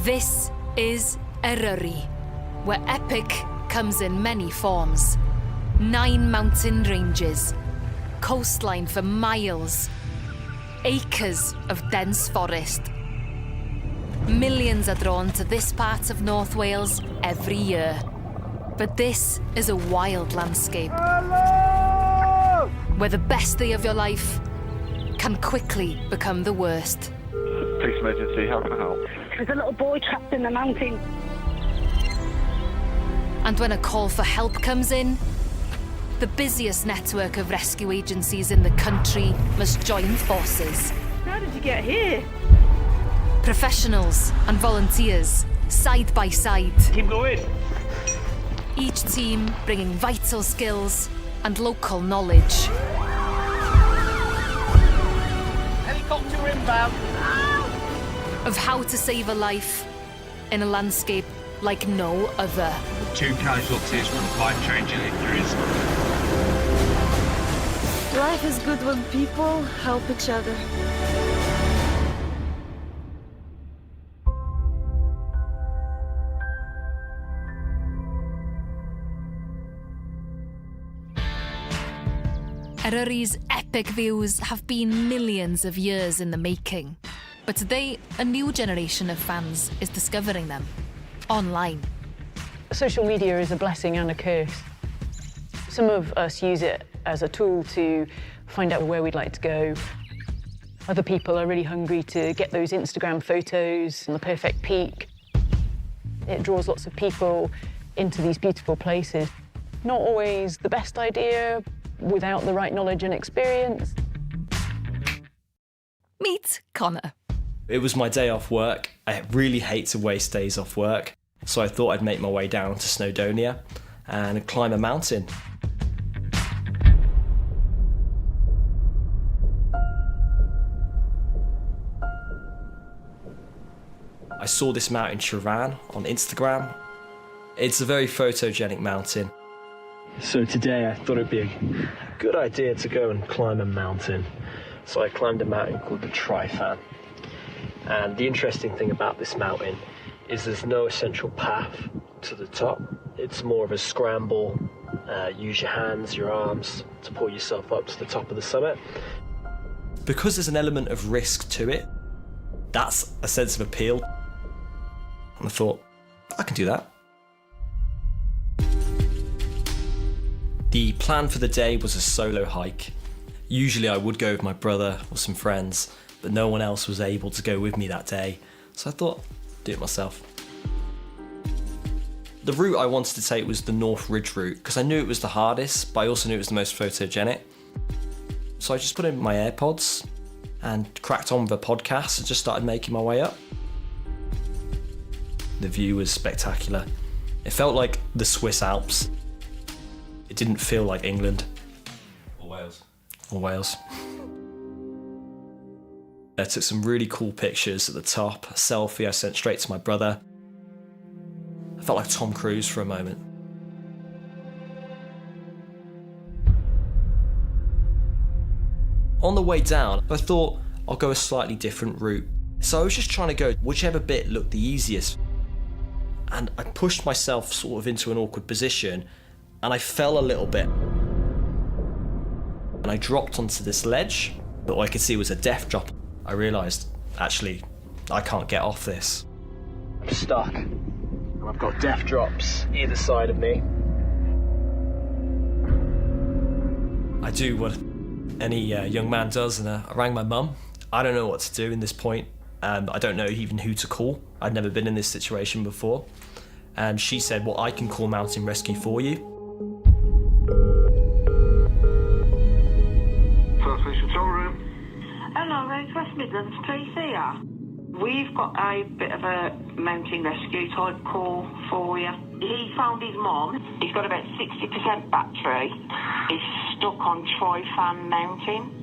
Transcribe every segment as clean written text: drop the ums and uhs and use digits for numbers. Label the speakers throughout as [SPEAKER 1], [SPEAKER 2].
[SPEAKER 1] This is Eryri, where epic comes in many forms. 9 mountain ranges, coastline for miles, acres of dense forest. Millions are drawn to this part of North Wales every year. But this is a wild landscape. Hello! Where the best day of your life can quickly become the worst.
[SPEAKER 2] Police emergency, how can I help?
[SPEAKER 3] There's a little boy trapped in the mountain.
[SPEAKER 1] And when a call for help comes in, the busiest network of rescue agencies in the country must join forces.
[SPEAKER 3] How did you get here?
[SPEAKER 1] Professionals and volunteers, side by side.
[SPEAKER 2] Keep going.
[SPEAKER 1] Each team bringing vital skills and local knowledge.
[SPEAKER 2] Helicopter inbound.
[SPEAKER 1] Of how to save a life in a landscape like no other.
[SPEAKER 4] 2 casualties from 5 change in injuries.
[SPEAKER 5] Life is good when people help each other.
[SPEAKER 1] Eryri's epic views have been millions of years in the making. But today, a new generation of fans is discovering them online.
[SPEAKER 6] Social media is a blessing and a curse. Some of us use it as a tool to find out where we'd like to go. Other people are really hungry to get those Instagram photos and the perfect peak. It draws lots of people into these beautiful places. Not always the best idea without the right knowledge and experience.
[SPEAKER 1] Meet Connor.
[SPEAKER 7] It was my day off work. I really hate to waste days off work, so I thought I'd make my way down to Snowdonia and climb a mountain. I saw this mountain Chiran on Instagram. It's a very photogenic mountain.
[SPEAKER 8] So today I thought it'd be a good idea to go and climb a mountain. So I climbed a mountain called the Trifan. And the interesting thing about this mountain is there's no essential path to the top. It's more of a scramble. Use your hands, your arms to pull yourself up to the top of the summit.
[SPEAKER 7] Because there's an element of risk to it, that's a sense of appeal. And I thought, I can do that. The plan for the day was a solo hike. Usually I would go with my brother or some friends, but no one else was able to go with me that day, so I thought, do it myself. The route I wanted to take was the North Ridge route, because I knew it was the hardest, but I also knew it was the most photogenic. So I just put in my AirPods and cracked on with a podcast and just started making my way up. The view was spectacular. It felt like the Swiss Alps. It didn't feel like England.
[SPEAKER 4] Or Wales.
[SPEAKER 7] Or Wales. I took some really cool pictures at the top, a selfie I sent straight to my brother. I felt like Tom Cruise for a moment. On the way down, I thought I'll go a slightly different route. So I was just trying to go whichever bit looked the easiest. And I pushed myself sort of into an awkward position and I fell a little bit. And I dropped onto this ledge, but all I could see was a death drop. I realised, actually, I can't get off this.
[SPEAKER 8] I'm stuck. And I've got death drops either side of me.
[SPEAKER 7] I do what any young man does, and I rang my mum. I don't know what to do in this point. I don't know even who to call. I'd never been in this situation before. And she said, well, I can call Mountain Rescue for you.
[SPEAKER 2] First Police Control Room.
[SPEAKER 3] Hello, it's West Midlands Police here. We've got a bit of a mountain rescue type call for you. He found his mum. He's got about 60% battery. He's stuck on Trifan Mountain.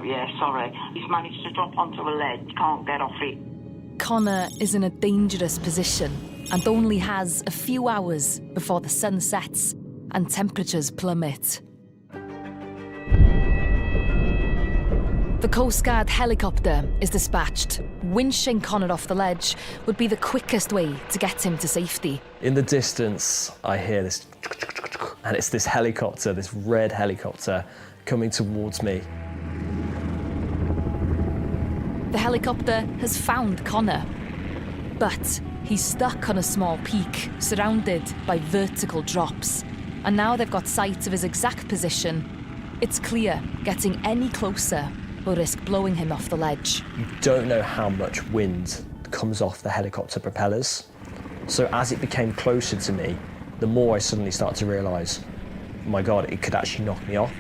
[SPEAKER 3] Yeah, sorry. He's managed to drop onto a ledge. Can't get off it.
[SPEAKER 1] Connor is in a dangerous position and only has a few hours before the sun sets and temperatures plummet. The The Coast Guard helicopter is dispatched. Winching Connor off the ledge would be the quickest way to get him to safety.
[SPEAKER 7] In the distance, I hear this, and it's this helicopter, this red helicopter, coming towards me.
[SPEAKER 1] The helicopter has found Connor, but he's stuck on a small peak, surrounded by vertical drops. And now they've got sight of his exact position. It's clear getting any closer will risk blowing him off the ledge.
[SPEAKER 7] You don't know how much wind comes off the helicopter propellers. So as it became closer to me, the more I suddenly started to realise, my God, it could actually knock me off.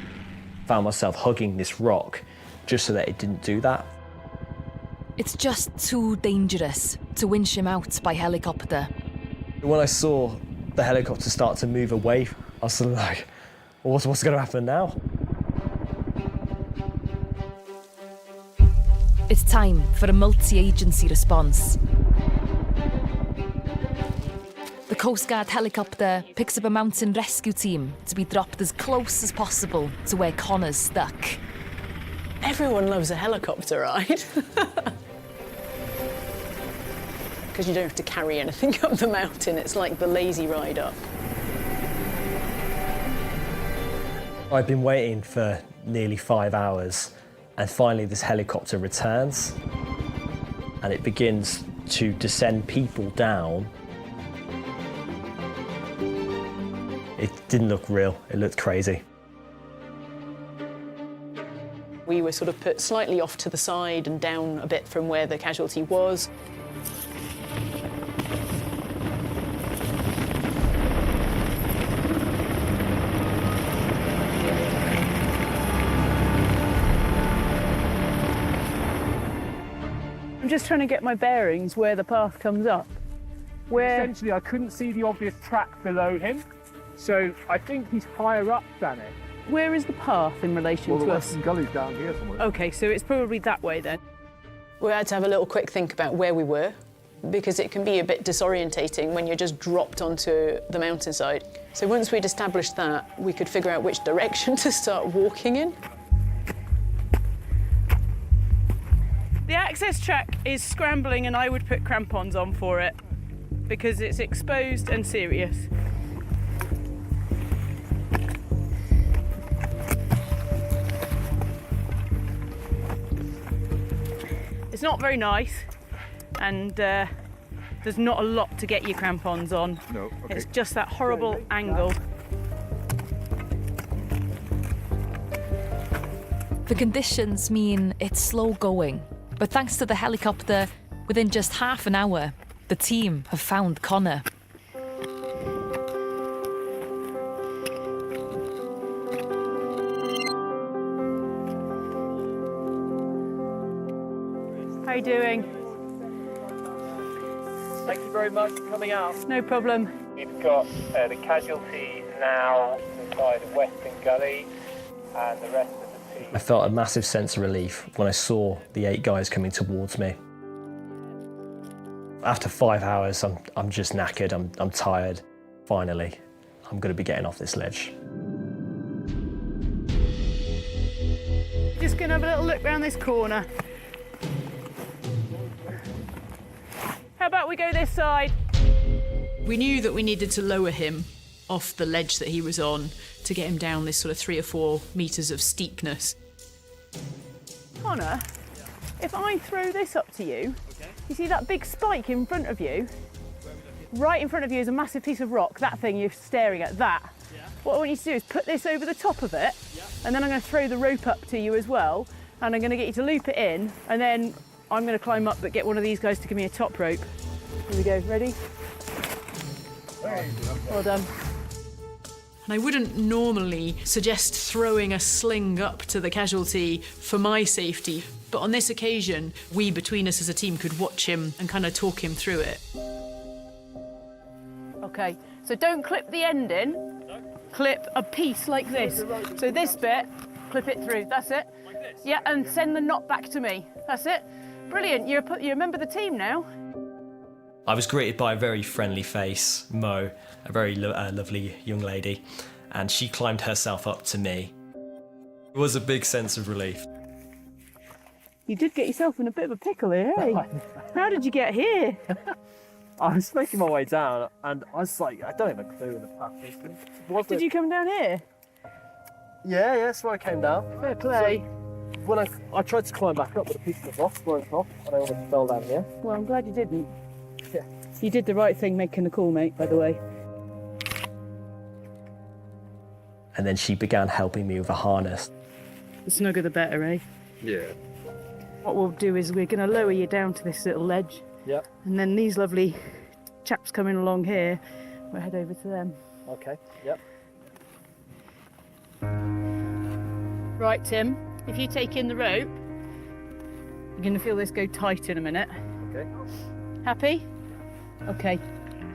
[SPEAKER 7] Found myself hugging this rock just so that it didn't do that.
[SPEAKER 1] It's just too dangerous to winch him out by helicopter.
[SPEAKER 7] When I saw the helicopter start to move away, I was sort of like, what's going to happen now?
[SPEAKER 1] It's time for a multi-agency response. The Coast Guard helicopter picks up a mountain rescue team to be dropped as close as possible to where Connor's stuck.
[SPEAKER 6] Everyone loves a helicopter ride. Because you don't have to carry anything up the mountain. It's like the lazy ride up.
[SPEAKER 7] I've been waiting for nearly 5 hours, and finally this helicopter returns, and it begins to descend people down. It didn't look real, it looked crazy.
[SPEAKER 6] We were sort of put slightly off to the side and down a bit from where the casualty was.
[SPEAKER 5] I'm just trying to get my bearings where the path comes up.
[SPEAKER 9] Essentially, I couldn't see the obvious track below him, so I think he's higher up than it.
[SPEAKER 5] Where is the path in relation to us?
[SPEAKER 9] The gully's down here somewhere.
[SPEAKER 5] Okay, so it's probably that way then.
[SPEAKER 6] We had to have a little quick think about where we were, because it can be a bit disorientating when you're just dropped onto the mountainside. So once we'd established that, we could figure out which direction to start walking in.
[SPEAKER 5] The access track is scrambling and I would put crampons on for it because it's exposed and serious. It's not very nice and there's not a lot to get your crampons on.
[SPEAKER 9] No, okay.
[SPEAKER 5] It's just that horrible angle.
[SPEAKER 1] The conditions mean it's slow going, but thanks to the helicopter, within just half an hour, the team have found Connor.
[SPEAKER 5] How are you doing?
[SPEAKER 8] Thank you very much for coming out.
[SPEAKER 5] No problem.
[SPEAKER 8] We've got the casualty now inside of Western Gully and the rest of the team.
[SPEAKER 7] I felt a massive sense of relief when I saw the 8 guys coming towards me. After 5 hours, I'm just knackered, I'm tired. Finally, I'm going to be getting off this ledge.
[SPEAKER 5] Just going to have a little look round this corner. How about we go this side?
[SPEAKER 10] We knew that we needed to lower him off the ledge that he was on to get him down this sort of 3 or 4 metres of steepness.
[SPEAKER 5] Connor, if I throw this up to you, you see that big spike in front of you? Right in front of you is a massive piece of rock, that thing you're staring at, that. What I want you to do is put this over the top of it, and then I'm going to throw the rope up to you as well, and I'm going to get you to loop it in, and then I'm going to climb up but get one of these guys to give me a top rope. Here we go, ready? Well done.
[SPEAKER 10] And I wouldn't normally suggest throwing a sling up to the casualty for my safety, but on this occasion, we between us as a team could watch him and kind of talk him through it.
[SPEAKER 5] Okay, so don't clip the end in, clip a piece like this. So this bit, clip it through, that's it. Yeah, and send the knot back to me, that's it. Brilliant, you remember the team now?
[SPEAKER 7] I was greeted by a very friendly face, Mo, a very lovely young lady, and she climbed herself up to me. It was a big sense of relief.
[SPEAKER 5] You did get yourself in a bit of a pickle here, eh? How did you get here?
[SPEAKER 8] I was making my way down, and I was like, I don't have a clue in the path.
[SPEAKER 5] Did you come down here?
[SPEAKER 8] Yeah, that's where I came down.
[SPEAKER 5] Fair play.
[SPEAKER 8] So when I tried to climb back up, but a piece of rock broke off, and I almost fell down here.
[SPEAKER 5] Well, I'm glad you didn't.
[SPEAKER 8] Yeah.
[SPEAKER 5] You did the right thing making the call, mate, by the way.
[SPEAKER 7] And then she began helping me with a harness.
[SPEAKER 5] The snugger the better, eh?
[SPEAKER 2] Yeah.
[SPEAKER 5] What we'll do is we're going to lower you down to this little ledge.
[SPEAKER 8] Yep.
[SPEAKER 5] And then these lovely chaps coming along here, we'll head over to them.
[SPEAKER 8] Okay, yep.
[SPEAKER 5] Right, Tim, if you take in the rope, you're going to feel this go tight in a minute.
[SPEAKER 8] Okay.
[SPEAKER 5] Happy? Okay.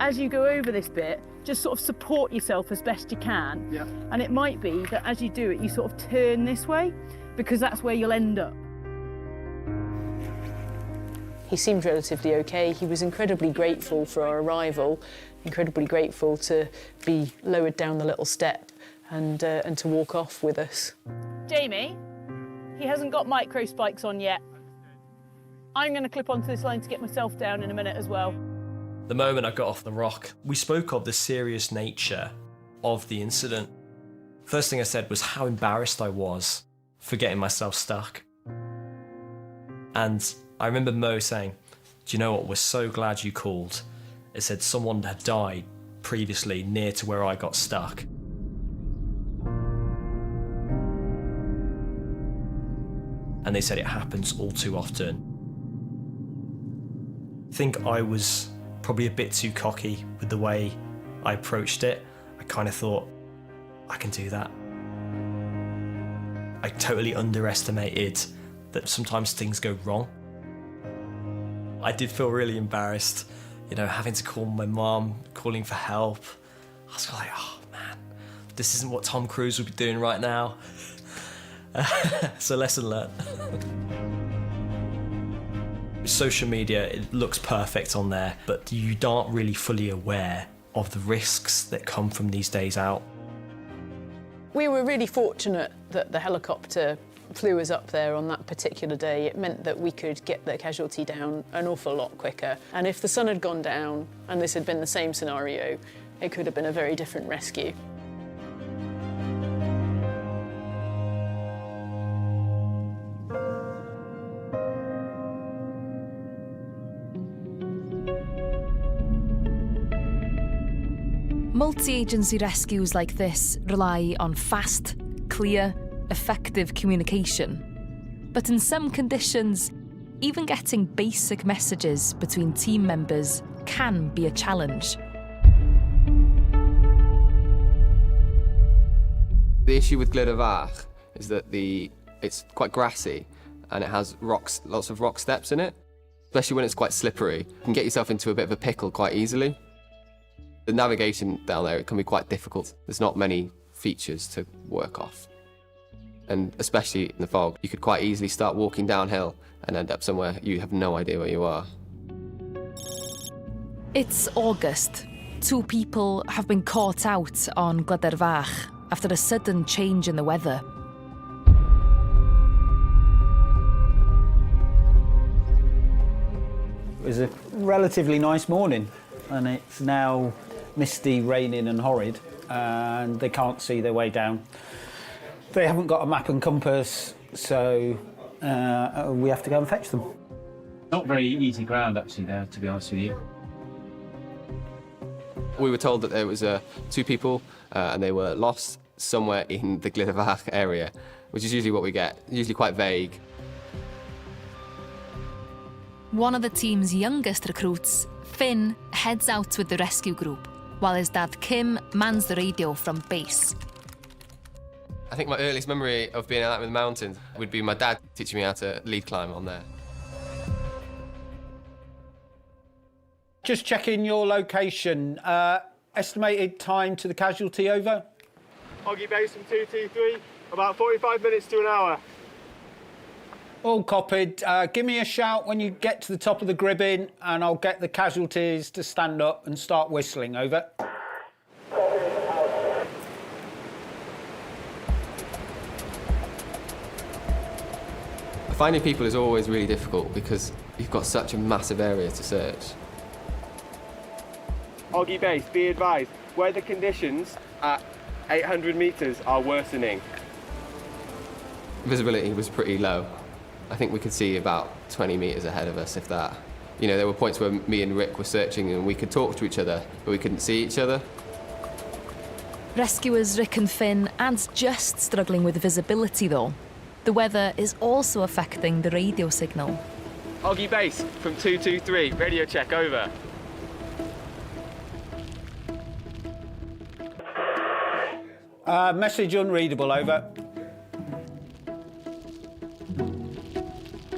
[SPEAKER 5] As you go over this bit, just sort of support yourself as best you can.
[SPEAKER 8] Yeah.
[SPEAKER 5] And it might be that as you do it, you sort of turn this way, because that's where you'll end up.
[SPEAKER 6] He seemed relatively okay. He was incredibly grateful for our arrival, incredibly grateful to be lowered down the little step and to walk off with us.
[SPEAKER 5] Jamie, he hasn't got micro spikes on yet. I'm going to clip onto this line to get myself down in a minute as well.
[SPEAKER 7] The moment I got off the rock, we spoke of the serious nature of the incident. First thing I said was how embarrassed I was for getting myself stuck. And I remember Mo saying, do you know what, we're so glad you called. It said someone had died previously near to where I got stuck. And they said it happens all too often. I think I was probably a bit too cocky with the way I approached it. I kind of thought, I can do that. I totally underestimated that sometimes things go wrong. I did feel really embarrassed, you know, having to call my mum, calling for help. I was like, oh man, this isn't what Tom Cruise would be doing right now. So lesson learned. Social media, it looks perfect on there, but you aren't really fully aware of the risks that come from these days out.
[SPEAKER 6] We were really fortunate that the helicopter flew us up there on that particular day. It meant that we could get the casualty down an awful lot quicker. And if the sun had gone down and this had been the same scenario, it could have been a very different rescue.
[SPEAKER 1] Multi-agency rescues like this rely on fast, clear, effective communication. But in some conditions, even getting basic messages between team members can be a challenge.
[SPEAKER 11] The issue with Gliddervaart is that it's quite grassy and it has rocks, lots of rock steps in it. Especially when it's quite slippery, you can get yourself into a bit of a pickle quite easily. The navigation down there, it can be quite difficult. There's not many features to work off. And especially in the fog, you could quite easily start walking downhill and end up somewhere you have no idea where you are.
[SPEAKER 1] It's August. 2 people have been caught out on Gliddervaart after a sudden change in the weather.
[SPEAKER 12] It was a relatively nice morning, and it's now misty, raining and horrid, and they can't see their way down. They haven't got a map and compass, so we have to go and fetch them.
[SPEAKER 13] Not very easy ground actually there, to be honest with you.
[SPEAKER 11] We were told that there was 2 people and they were lost somewhere in the Gliddervaart area, which is usually what we get, usually quite vague.
[SPEAKER 1] One of the team's youngest recruits, Finn, heads out with the rescue group, while his dad Kim mans the radio from base.
[SPEAKER 11] I think my earliest memory of being out in the mountains would be my dad teaching me how to lead climb on there.
[SPEAKER 12] Just checking your location. Estimated time to the casualty, over?
[SPEAKER 9] Hoggy Base from 223, about 45 minutes to an hour.
[SPEAKER 12] All copied. Give me a shout when you get to the top of the gribbing and I'll get the casualties to stand up and start whistling, over.
[SPEAKER 11] Finding people is always really difficult because you've got such a massive area to search.
[SPEAKER 14] Oggy Base, be advised, weather conditions at 800 metres are worsening.
[SPEAKER 11] Visibility was pretty low. I think we could see about 20 metres ahead of us, if that. You know, there were points where me and Rick were searching and we could talk to each other, but we couldn't see each other.
[SPEAKER 15] Rescuers Rick and Finn aren't just struggling with visibility though. The weather is also affecting the radio signal.
[SPEAKER 14] Oggy Base from 223, radio check, over.
[SPEAKER 12] Message unreadable, over.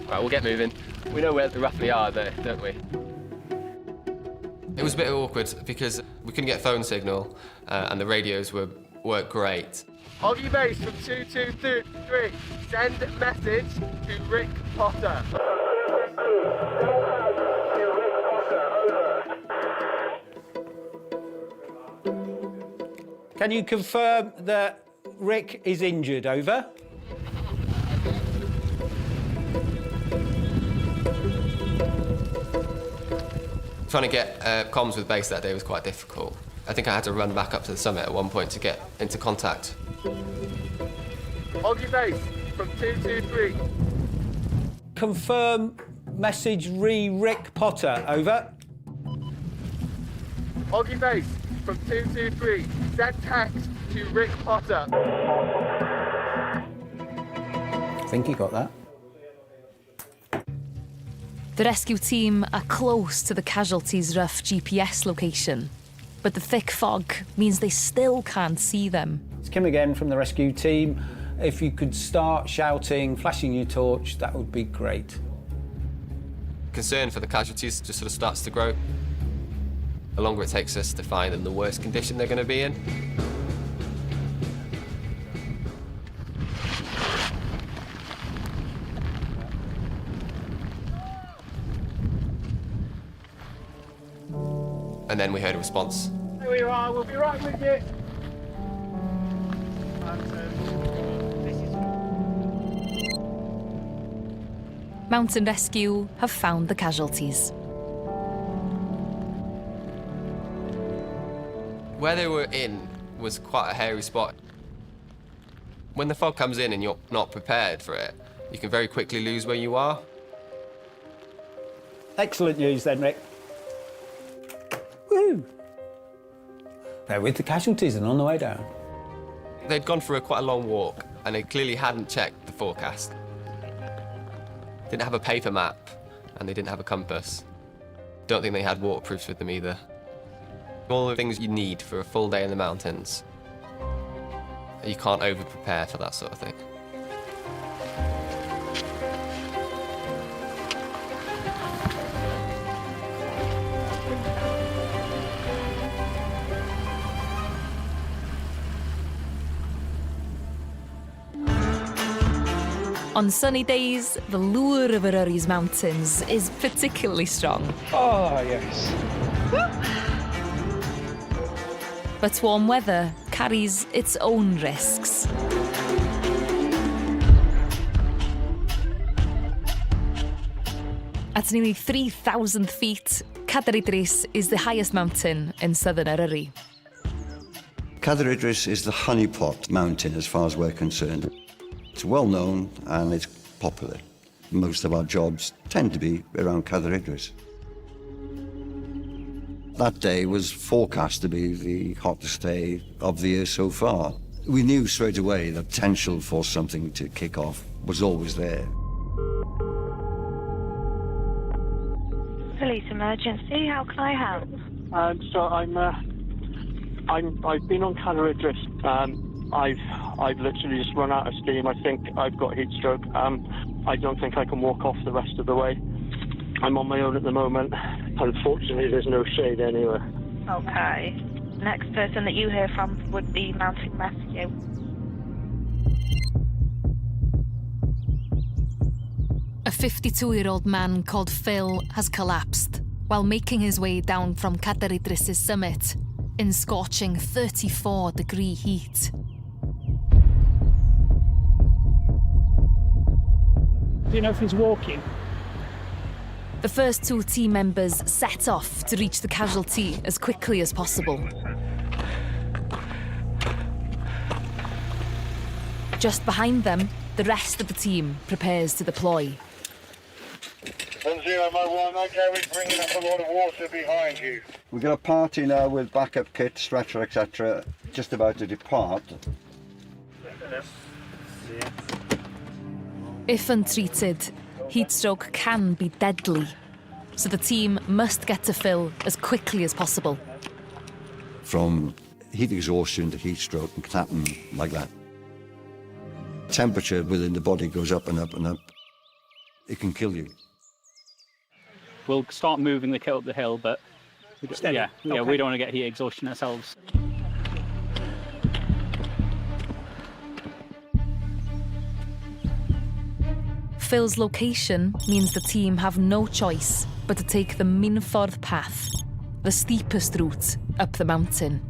[SPEAKER 14] Right, we'll get moving. We know where they roughly are there, don't we?
[SPEAKER 11] It was a bit awkward because we couldn't get phone signal and the radios weren't great.
[SPEAKER 14] Oggy Base from 223, send message to Rick Potter.
[SPEAKER 12] Can you confirm that Rick is injured, over?
[SPEAKER 11] Trying to get comms with base that day was quite difficult. I think I had to run back up to the summit at one point to get into contact.
[SPEAKER 14] Oggy Base from 223.
[SPEAKER 12] Confirm message Rick Potter, over.
[SPEAKER 14] Oggy Base from 223, send text to Rick Potter.
[SPEAKER 12] I think he got that.
[SPEAKER 15] The rescue team are close to the casualties' rough GPS location, but the thick fog means they still can't see them.
[SPEAKER 12] It's Kim again from the rescue team. If you could start shouting, flashing your torch, that would be great.
[SPEAKER 11] Concern for the casualties just sort of starts to grow. The longer it takes us to find them, the worse condition they're going to be in. And then we heard a response.
[SPEAKER 14] Here we are, we'll be right with you.
[SPEAKER 15] Mountain Rescue have found the casualties.
[SPEAKER 11] Where they were in was quite a hairy spot. When the fog comes in and you're not prepared for it, you can very quickly lose where you are.
[SPEAKER 12] Excellent news then, Rick. Woo! They're with the casualties and on the way down.
[SPEAKER 11] They'd gone for quite a long walk and they clearly hadn't checked the forecast. Didn't have a paper map and they didn't have a compass. Don't think they had waterproofs with them either. All the things you need for a full day in the mountains. You can't over-prepare for that sort of thing.
[SPEAKER 15] On sunny days, the lure of Eryri's mountains is particularly strong.
[SPEAKER 9] Oh, yes.
[SPEAKER 15] But warm weather carries its own risks. At nearly 3,000 feet, Cadair Idris is the highest mountain in southern Eryri.
[SPEAKER 16] Cadair Idris is the honeypot mountain as far as we're concerned. It's well known and it's popular. Most of our jobs tend to be around Cadair Idris. That day was forecast to be the hottest day of the year so far. We knew straight away the potential for something to kick off was always there.
[SPEAKER 17] Police emergency, how can I help?
[SPEAKER 18] I've been on Cadair Idris. I've literally just run out of steam. I think I've got heat stroke. I don't think I can walk off the rest of the way. I'm on my own at the moment. Unfortunately, there's no shade anywhere.
[SPEAKER 17] Okay. Next person that you hear from would be Mountain Rescue.
[SPEAKER 1] A 52-year-old man called Phil has collapsed while making his way down from Cadair Idris' summit in scorching 34-degree heat.
[SPEAKER 9] Do you know if he's walking?
[SPEAKER 15] The first 2 team members set off to reach the casualty as quickly as possible. Just behind them, the rest of the team prepares to deploy.
[SPEAKER 19] 1001, okay, we're bringing up a lot of water behind you.
[SPEAKER 16] We've got a party now with backup kit, stretcher, etc., just about to depart.
[SPEAKER 15] If untreated, heatstroke can be deadly, so the team must get to Phil as quickly as possible.
[SPEAKER 16] From heat exhaustion to heat stroke, it can happen like that. Temperature within the body goes up and up and up. It can kill you.
[SPEAKER 20] We'll start moving the kit up the hill, but
[SPEAKER 9] Steady.
[SPEAKER 20] yeah,
[SPEAKER 9] Okay.
[SPEAKER 20] we don't want to get heat exhaustion ourselves.
[SPEAKER 15] Phil's location means the team have no choice but to take the Minffordd path, the steepest route up the mountain.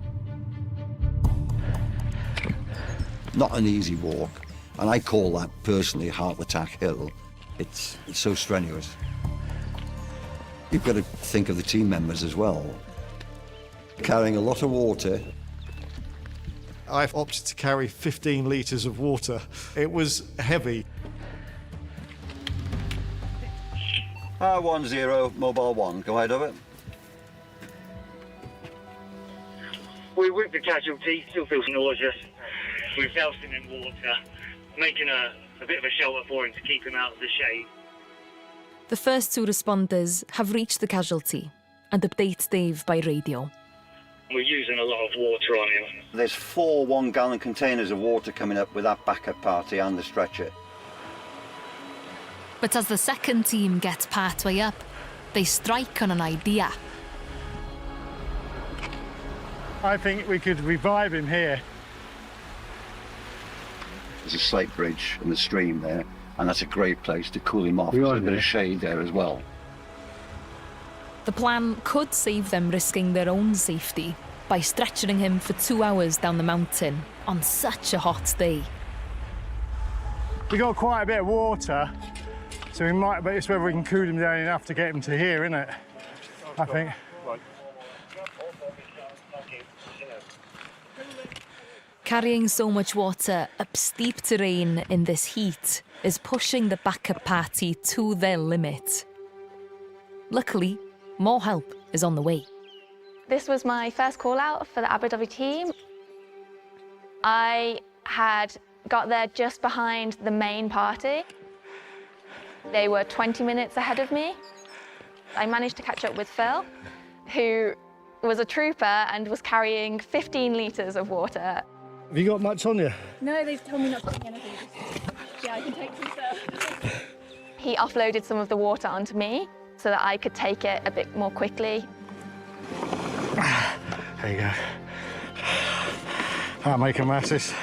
[SPEAKER 16] Not an easy walk, and I call that personally Heart Attack Hill. It's so strenuous. You've got to think of the team members as well. Carrying a lot of water.
[SPEAKER 21] I've opted to carry 15 litres of water. It was heavy.
[SPEAKER 16] 10, Mobile 1, go ahead over.
[SPEAKER 19] We're with the casualty, still feels nauseous. We've doused him in water, making a bit of a shelter for him to keep him out of the shade.
[SPEAKER 15] The first 2 responders have reached the casualty and update Dave by radio.
[SPEAKER 19] We're using a lot of water on him.
[SPEAKER 16] There's 4 1-gallon containers of water coming up with that backup party and the stretcher.
[SPEAKER 15] But as the second team gets partway up, they strike on an idea.
[SPEAKER 9] I think we could revive him here.
[SPEAKER 16] There's a slate bridge in the stream there, and that's a great place to cool him off. There's a bit of shade there as well.
[SPEAKER 15] The plan could save them risking their own safety by stretchering him for 2 hours down the mountain on such a hot day.
[SPEAKER 9] We've got quite a bit of water, so we might, but it's whether we can cool him down enough to get him to here, isn't it? I think.
[SPEAKER 15] Carrying so much water up steep terrain in this heat is pushing the backup party to their limit. Luckily, more help is on the way.
[SPEAKER 22] This was my first call out for the Abu Dhabi team. I had got there just behind the main party. They were 20 minutes ahead of me. I managed to catch up with Phil, who was a trooper and was carrying 15 litres of water.
[SPEAKER 9] Have you got much on you?
[SPEAKER 22] No, they've told me not to take anything. Yeah, I can take some stuff. He offloaded some of the water onto me so that I could take it a bit more quickly.
[SPEAKER 9] There you go. That'll make a mess.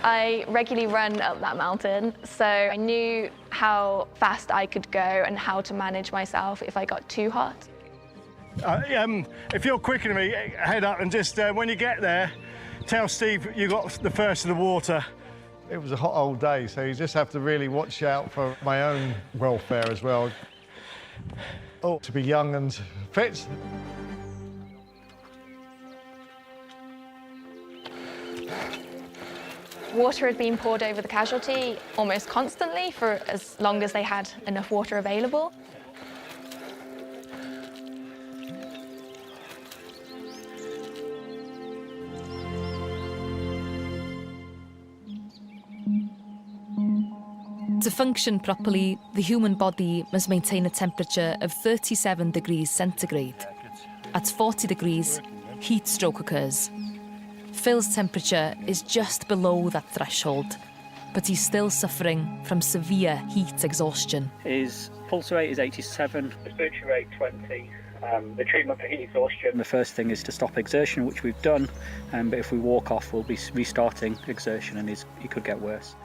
[SPEAKER 22] I regularly run up that mountain, so I knew how fast I could go and how to manage myself if I got too hot.
[SPEAKER 9] If you're quicker than me, head up and just, when you get there, tell Steve you got the first of the water.
[SPEAKER 21] It was a hot old day, so you just have to really watch out for my own welfare as well. Oh, to be young and fit.
[SPEAKER 22] Water had been poured over the casualty almost constantly for as long as they had enough water available.
[SPEAKER 15] To function properly, the human body must maintain a temperature of 37 degrees centigrade. At 40 degrees, heat stroke occurs. Phil's temperature is just below that threshold, but he's still suffering from severe heat exhaustion.
[SPEAKER 20] His pulse rate is 87.
[SPEAKER 19] Respiratory rate 20. The treatment for heat exhaustion.
[SPEAKER 20] The first thing is to stop exertion, which we've done, but if we walk off, we'll be restarting exertion and he could get worse.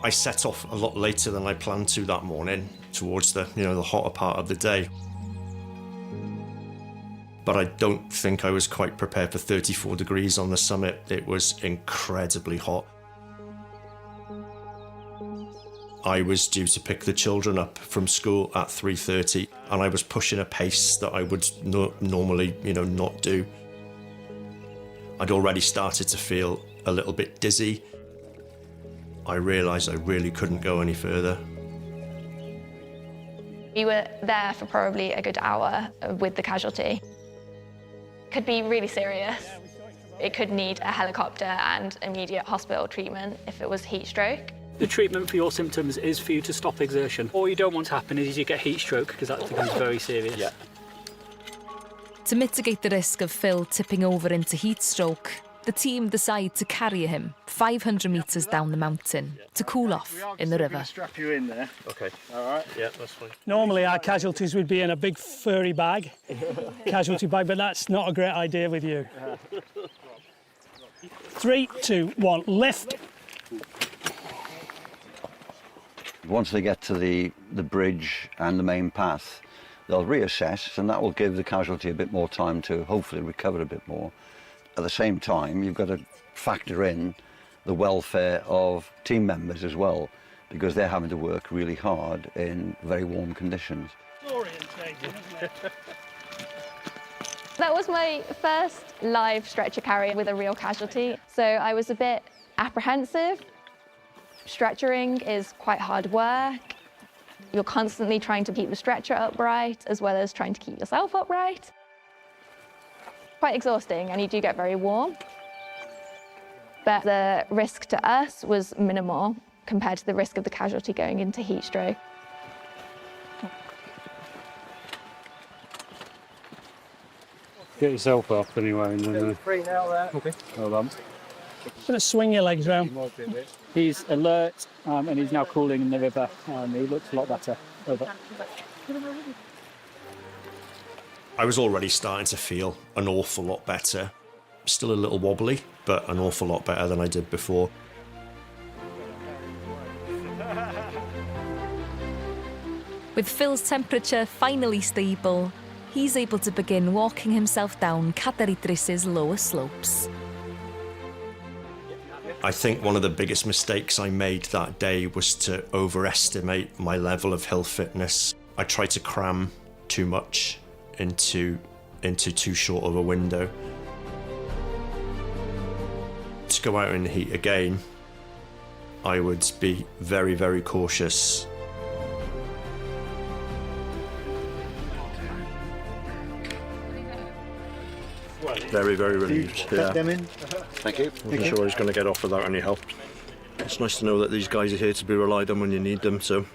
[SPEAKER 23] I set off a lot later than I planned to that morning, towards the hotter part of the day. But I don't think I was quite prepared for 34 degrees on the summit. It was incredibly hot. I was due to pick the children up from school at 3:30, and I was pushing a pace that I would normally, not do. I'd already started to feel a little bit dizzy. I realised I really couldn't go any further.
[SPEAKER 22] We were there for probably a good hour with the casualty. Could be really serious. It could need a helicopter and immediate hospital treatment if it was heat stroke.
[SPEAKER 20] The treatment for your symptoms is for you to stop exertion. All you don't want to happen is you get heat stroke, because that becomes very serious. Yeah.
[SPEAKER 15] To mitigate the risk of Phil tipping over into heat stroke, the team decide to carry him 500 metres down the mountain to cool off in the river.
[SPEAKER 9] Strap you in there.
[SPEAKER 23] Okay.
[SPEAKER 9] All right.
[SPEAKER 23] Yeah, that's fine.
[SPEAKER 3] Normally our casualties would be in a big furry bag, casualty bag, but that's not a great idea with you. 3, 2, 1, lift.
[SPEAKER 16] Once they get to the bridge and the main path, they'll reassess, and that will give the casualty a bit more time to hopefully recover a bit more. At the same time, you've got to factor in the welfare of team members as well, because they're having to work really hard in very warm conditions.
[SPEAKER 22] That was my first live stretcher carry with a real casualty, so I was a bit apprehensive. Stretchering is quite hard work. You're constantly trying to keep the stretcher upright as well as trying to keep yourself upright. Quite exhausting, and you do get very warm. But the risk to us was minimal compared to the risk of the casualty going into heat stroke.
[SPEAKER 13] Get yourself up anyway. And then,
[SPEAKER 9] Free now there.
[SPEAKER 13] Okay. Hold on.
[SPEAKER 3] Just swing your legs round.
[SPEAKER 20] He's alert, and he's now cooling in the river, and he looks a lot better. Over.
[SPEAKER 23] I was already starting to feel an awful lot better. Still a little wobbly, but an awful lot better than I did before.
[SPEAKER 15] With Phil's temperature finally stable, he's able to begin walking himself down Cadair Idris's lower slopes.
[SPEAKER 23] I think one of the biggest mistakes I made that day was to overestimate my level of hill fitness. I tried to cram too much into too short of a window. To go out in the heat again, I would be very, very cautious. Very, very relieved.
[SPEAKER 9] Take them in.
[SPEAKER 16] Thank you.
[SPEAKER 23] Wasn't sure I was going to get off without any help. It's nice to know that these guys are here to be relied on when you need them, so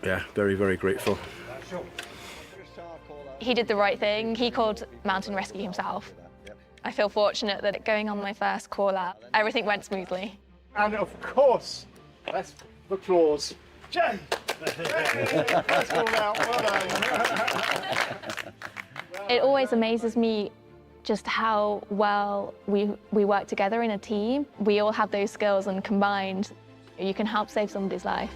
[SPEAKER 23] yeah, very, very grateful.
[SPEAKER 22] He did the right thing. He called mountain rescue himself. I feel fortunate that going on my first call out, everything went smoothly.
[SPEAKER 9] And of course, let's applause. Jay! Let's call out. Well done.
[SPEAKER 22] It always amazes me just how well we work together in a team. We all have those skills, and combined, you can help save somebody's life.